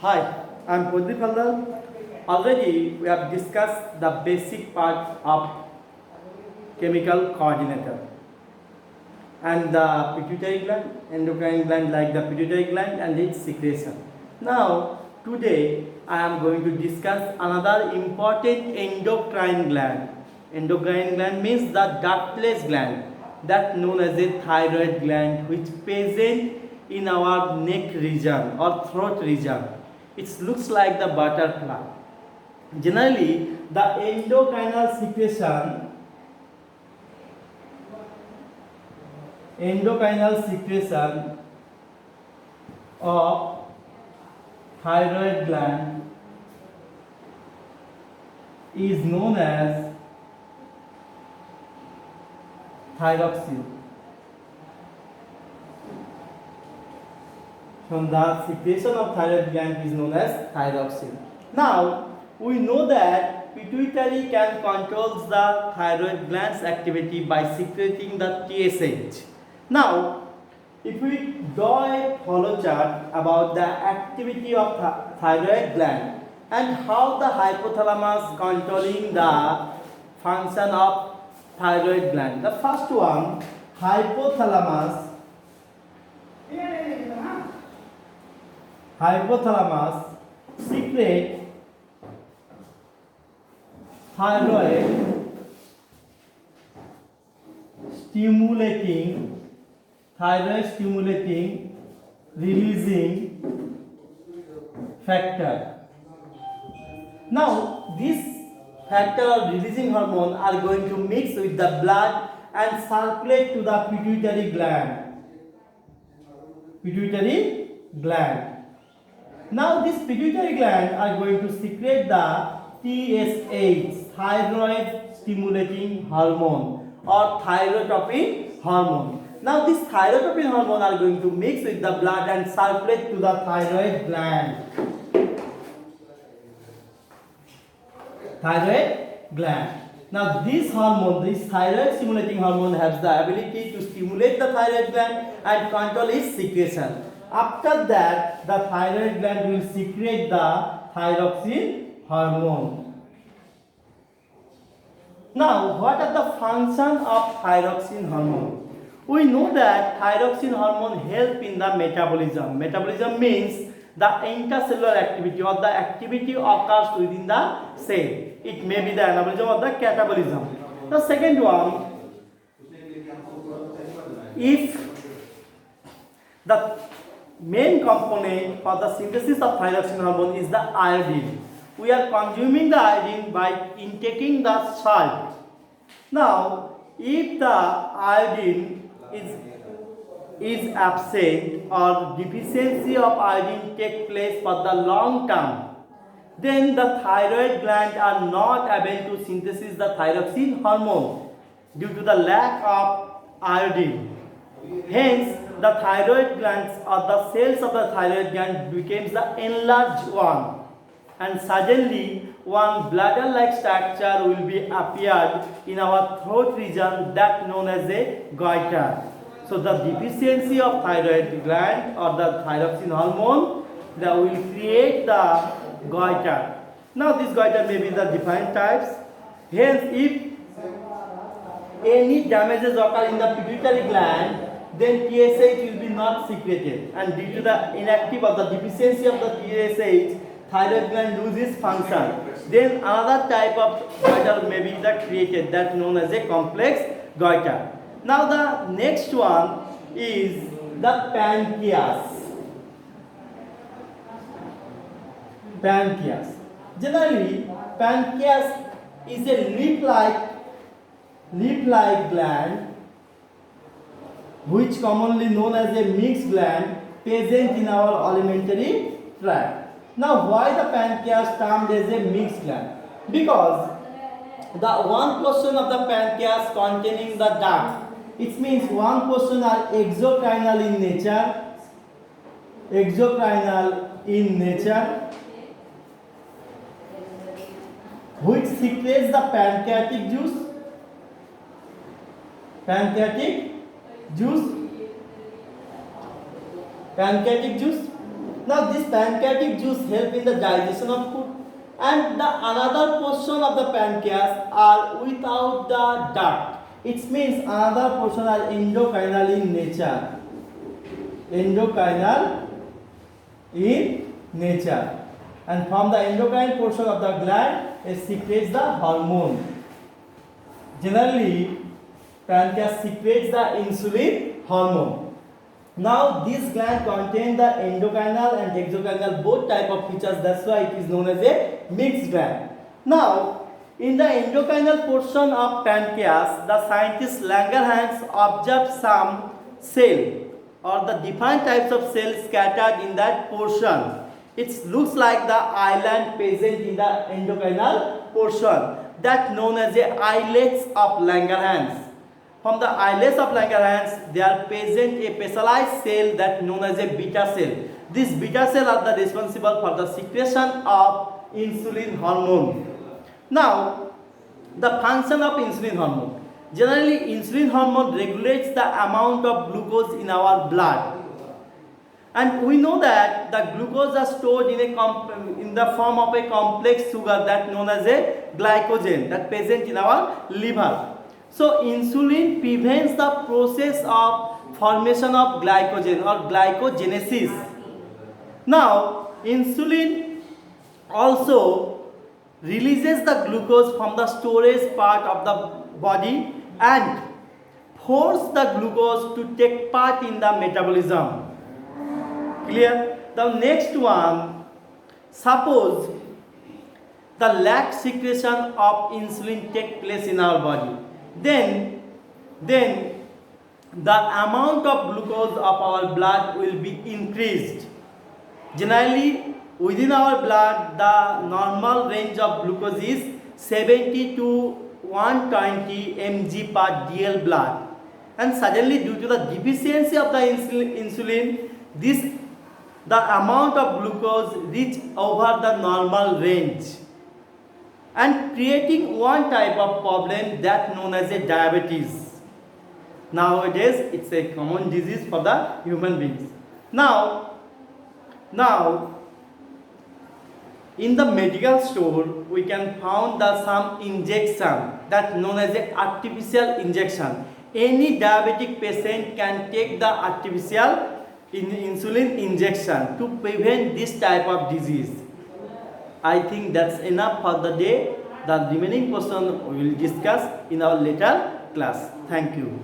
Hi, I'm Pradip Haldar. Already we have discussed the basic part of chemical coordinator and the pituitary gland, endocrine gland like the pituitary gland and its secretion. Now, today I am going to discuss another important endocrine gland. Endocrine gland means the ductless gland that known as a thyroid gland which present in our neck region or throat region. It looks like the butterfly. Generally, the endocrinal secretion of thyroid gland is known as thyroxine. From the secretion of thyroid gland is known as thyroxine. Now, we know that pituitary can control the thyroid gland's activity by secreting the TSH. Now, if we draw a flow chart about the activity of thyroid gland and how the hypothalamus controlling the function of thyroid gland. The first one, hypothalamus secrete thyroid stimulating releasing factor. Now this factor or releasing hormone are going to mix with the blood and circulate to the pituitary gland. Now this pituitary gland are going to secrete the TSH, thyroid stimulating hormone or thyrotropin hormone. Now this thyrotropin hormone are going to mix with the blood and circulate to the thyroid gland. Now this thyroid stimulating hormone has the ability to stimulate the thyroid gland and control its secretion. After that, the thyroid gland will secrete the thyroxine hormone. Now, what are the functions of thyroxine hormone? We know that thyroxine hormone help in the metabolism. Metabolism means the intracellular activity or the activity occurs within the cell. It may be the anabolism or the catabolism. The second one, if the main component for the synthesis of thyroxine hormone is the iodine. We are consuming the iodine by intaking the salt. Now, if the iodine is absent or deficiency of iodine take place for the long term, then the thyroid gland are not able to synthesize the thyroxine hormone due to the lack of iodine. Hence, the thyroid glands or the cells of the thyroid gland becomes the enlarged one, and suddenly one bladder-like structure will be appeared in our throat region that known as a goiter. So the deficiency of thyroid gland or the thyroxine hormone that will create the goiter. Now this goiter may be the different types. Hence, if any damages occur in the pituitary gland, then TSH will be not secreted, and due to the inactive or the deficiency of the TSH, thyroid gland loses function. Then another type of goiter may be created that known as a complex goiter. Now the next one is the pancreas. Generally, pancreas is a leaf-like gland which commonly known as a mixed gland present in our alimentary tract. Now, why the pancreas termed as a mixed gland? Because the one portion of the pancreas containing the duct, it means one portion are exocrinal in nature, which secretes the pancreatic juice Now this pancreatic juice help in the digestion of food, and the another portion of the pancreas are without the duct. It means another portion are endocrinal in nature. Endocrinal in nature. And from the endocrine portion of the gland, it secretes the hormone. Generally, pancreas secretes the insulin hormone. Now, this gland contains the endocrinal and exocrinal both type of features. That's why it is known as a mixed gland. Now, in the endocrinal portion of pancreas, the scientist Langerhans observed some cell or the different types of cells scattered in that portion. It looks like the island present in the endocrinal portion, that known as the islets of Langerhans. From the islets of Langerhans, they are present a specialized cell that known as a beta cell. These beta cells are the responsible for the secretion of insulin hormone. Now, the function of insulin hormone. Generally, insulin hormone regulates the amount of glucose in our blood. And we know that the glucose are stored in the form of a complex sugar that known as a glycogen that present in our liver. So insulin prevents the process of formation of glycogen or glycogenesis. Now insulin also releases the glucose from the storage part of the body and force the glucose to take part in the metabolism. Clear? The next one, suppose the lack secretion of insulin take place in our body, then the amount of glucose of our blood will be increased. Generally, within our blood, the normal range of glucose is 70 to 120 mg per dl blood, and suddenly due to the deficiency of the insulin, the amount of glucose reach over the normal range and creating one type of problem that known as a diabetes. Nowadays, it's a common disease for the human beings. Now, in the medical store, we can find some injection that known as a artificial injection. Any diabetic patient can take the artificial insulin injection to prevent this type of disease. I think that's enough for the day. The remaining portion we will discuss in our later class. Thank you.